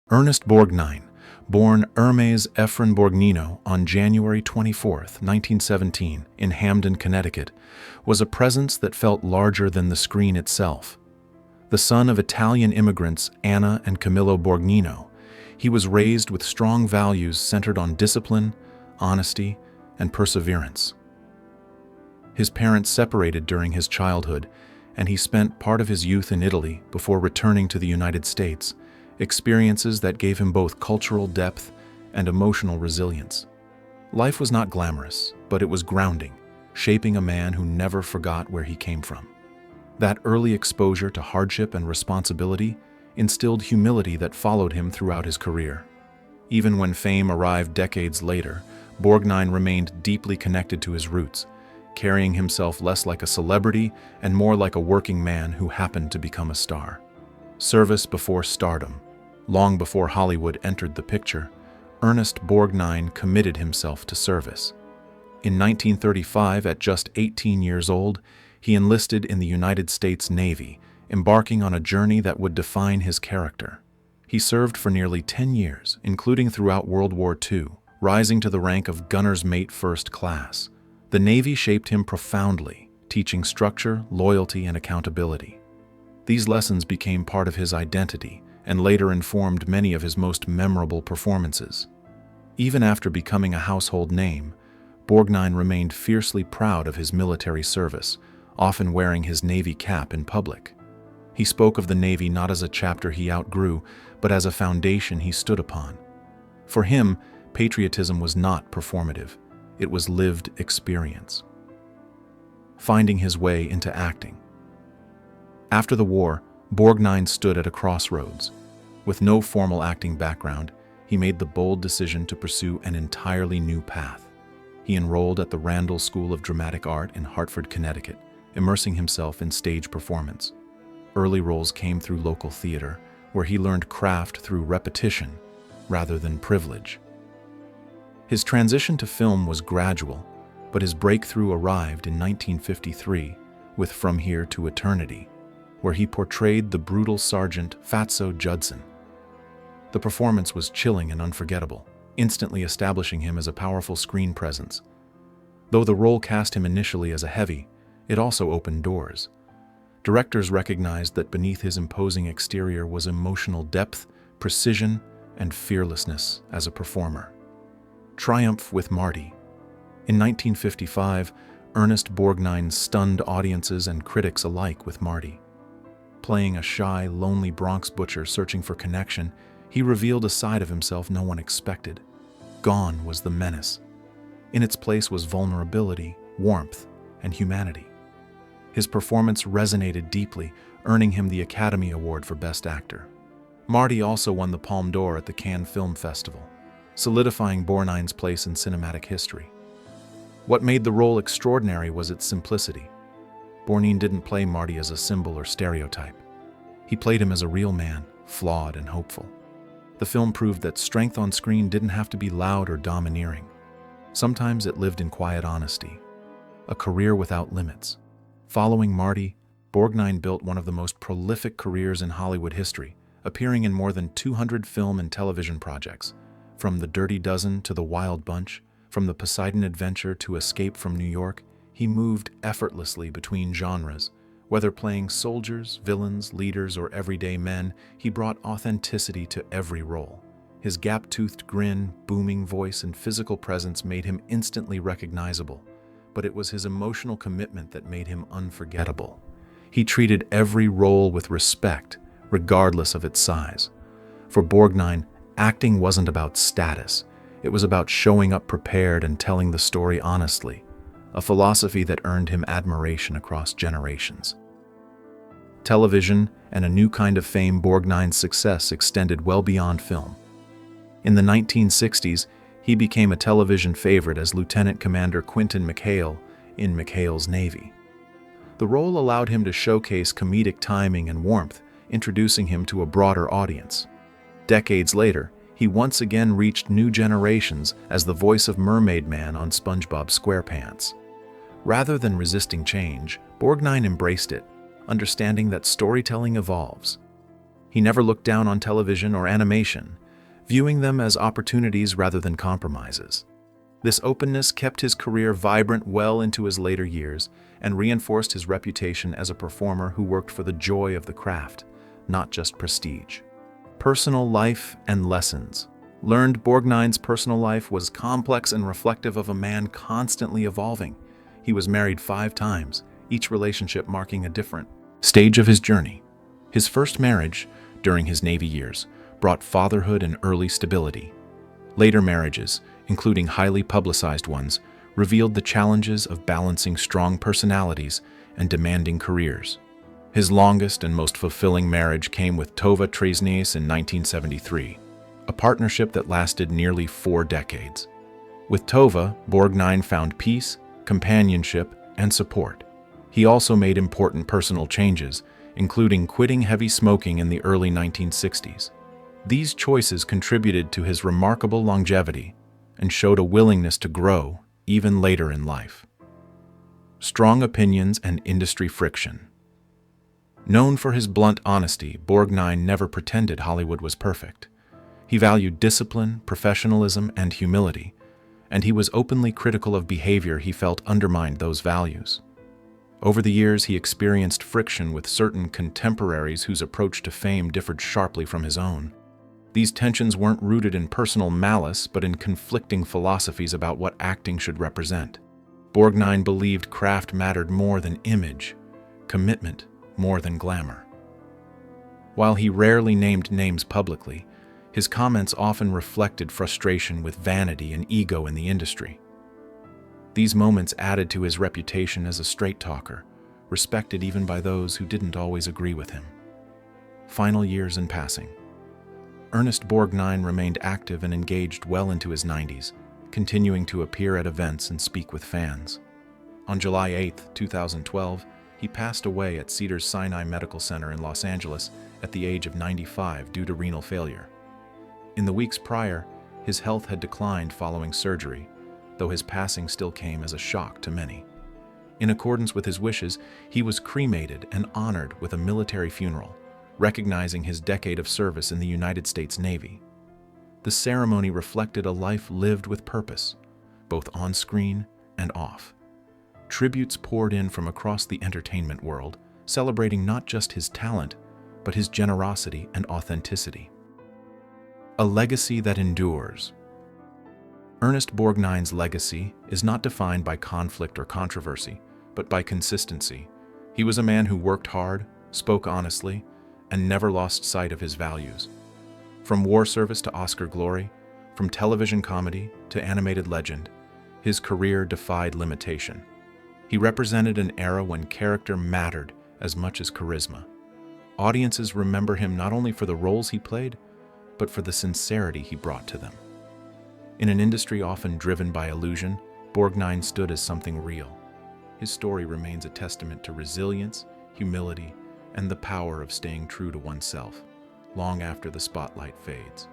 Ernest Borgnine, born Ernest Borgnine on January 24, 1917, in Hamden, Connecticut, was a presence that felt larger than the screen itself. The son of Italian immigrants Anna and Camillo Borgnine, he was raised with strong values centered on discipline, honesty, and perseverance. His parents separated during his childhood, and he spent part of his youth in Italy before returning to the United States, experiences that gave him both cultural depth and emotional resilience. Life was not glamorous, but it was grounding, shaping a man who never forgot where he came from. That early exposure to hardship and responsibility instilled humility that followed him throughout his career. Even when fame arrived decades later, Borgnine remained deeply connected to his roots, carrying himself less like a celebrity and more like a working man who happened to become a star. Service before stardom. Long before Hollywood entered the picture, Ernest Borgnine committed himself to service. In 1935, at just 18 years old, he enlisted in the United States Navy, embarking on a journey that would define his character. He served for nearly 10 years, including throughout World War II, rising to the rank of gunner's mate first class. The Navy shaped him profoundly, teaching structure, loyalty, and accountability. These lessons became part of his identity and later informed many of his most memorable performances. Even after becoming a household name, Borgnine remained fiercely proud of his military service, often wearing his Navy cap in public. He spoke of the Navy not as a chapter he outgrew, but as a foundation he stood upon. For him, patriotism was not performative. It was lived experience. Finding his way into acting. After the war, Borgnine stood at a crossroads. With no formal acting background, he made the bold decision to pursue an entirely new path. He enrolled at the Randall School of Dramatic Art in Hartford, Connecticut, immersing himself in stage performance. Early roles came through local theater, where he learned craft through repetition rather than privilege. His transition to film was gradual, but his breakthrough arrived in 1953 with From Here to Eternity, where he portrayed the brutal Sergeant Fatso Judson. The performance was chilling and unforgettable, instantly establishing him as a powerful screen presence. Though the role cast him initially as a heavy, it also opened doors. Directors recognized that beneath his imposing exterior was emotional depth, precision, and fearlessness as a performer. Triumph with Marty. In 1955, Ernest Borgnine stunned audiences and critics alike with Marty. Playing a shy, lonely Bronx butcher searching for connection, he revealed a side of himself no one expected. Gone was the menace. In its place was vulnerability, warmth, and humanity. His performance resonated deeply, earning him the Academy Award for Best Actor. Marty also won the Palme d'Or at the Cannes Film Festival, solidifying Borgnine's place in cinematic history. What made the role extraordinary was its simplicity. Borgnine didn't play Marty as a symbol or stereotype. He played him as a real man, flawed and hopeful. The film proved that strength on screen didn't have to be loud or domineering. Sometimes it lived in quiet honesty. A career without limits. Following Marty, Borgnine built one of the most prolific careers in Hollywood history, appearing in more than 200 film and television projects. From The Dirty Dozen to The Wild Bunch, from The Poseidon Adventure to Escape from New York, he moved effortlessly between genres. Whether playing soldiers, villains, leaders, or everyday men, he brought authenticity to every role. His gap-toothed grin, booming voice, and physical presence made him instantly recognizable, but it was his emotional commitment that made him unforgettable. He treated every role with respect, regardless of its size. For Borgnine, acting wasn't about status. It was about showing up prepared and telling the story honestly, a philosophy that earned him admiration across generations. Television and a new kind of fame. Borgnine's success extended well beyond film. In the 1960s, he became a television favorite as Lieutenant Commander Quentin McHale in McHale's Navy. The role allowed him to showcase comedic timing and warmth, introducing him to a broader audience. Decades later, he once again reached new generations as the voice of Mermaid Man on SpongeBob SquarePants. Rather than resisting change, Borgnine embraced it, understanding that storytelling evolves. He never looked down on television or animation, viewing them as opportunities rather than compromises. This openness kept his career vibrant well into his later years and reinforced his reputation as a performer who worked for the joy of the craft, not just prestige. Personal life and lessons. Learned Borgnine's personal life was complex and reflective of a man constantly evolving. He was married 5 times, each relationship marking a different stage of his journey. His first marriage, during his Navy years, brought fatherhood and early stability. Later marriages, including highly publicized ones, revealed the challenges of balancing strong personalities and demanding careers. His longest and most fulfilling marriage came with Tova Tresnius in 1973, a partnership that lasted nearly 4 decades. With Tova, Borgnine found peace, companionship, and support. He also made important personal changes, including quitting heavy smoking in the early 1960s. These choices contributed to his remarkable longevity and showed a willingness to grow even later in life. Strong opinions and industry friction. Known for his blunt honesty, Borgnine never pretended Hollywood was perfect. He valued discipline, professionalism, and humility, and he was openly critical of behavior he felt undermined those values. Over the years, he experienced friction with certain contemporaries whose approach to fame differed sharply from his own. These tensions weren't rooted in personal malice, but in conflicting philosophies about what acting should represent. Borgnine believed craft mattered more than image, commitment more than glamour. While he rarely named names publicly, his comments often reflected frustration with vanity and ego in the industry. These moments added to his reputation as a straight-talker, respected even by those who didn't always agree with him. Final years in passing. Ernest Borgnine remained active and engaged well into his 90s, continuing to appear at events and speak with fans. On July 8, 2012, he passed away at Cedars-Sinai Medical Center in Los Angeles at the age of 95 due to renal failure. In the weeks prior, his health had declined following surgery, though his passing still came as a shock to many. In accordance with his wishes, he was cremated and honored with a military funeral, recognizing his decade of service in the United States Navy. The ceremony reflected a life lived with purpose, both on screen and off. Tributes poured in from across the entertainment world, celebrating not just his talent, but his generosity and authenticity. A legacy that endures. Ernest Borgnine's legacy is not defined by conflict or controversy, but by consistency. He was a man who worked hard, spoke honestly, and never lost sight of his values. From war service to Oscar glory, from television comedy to animated legend, his career defied limitation. He represented an era when character mattered as much as charisma. Audiences remember him not only for the roles he played, but for the sincerity he brought to them. In an industry often driven by illusion, Borgnine stood as something real. His story remains a testament to resilience, humility, and the power of staying true to oneself, long after the spotlight fades.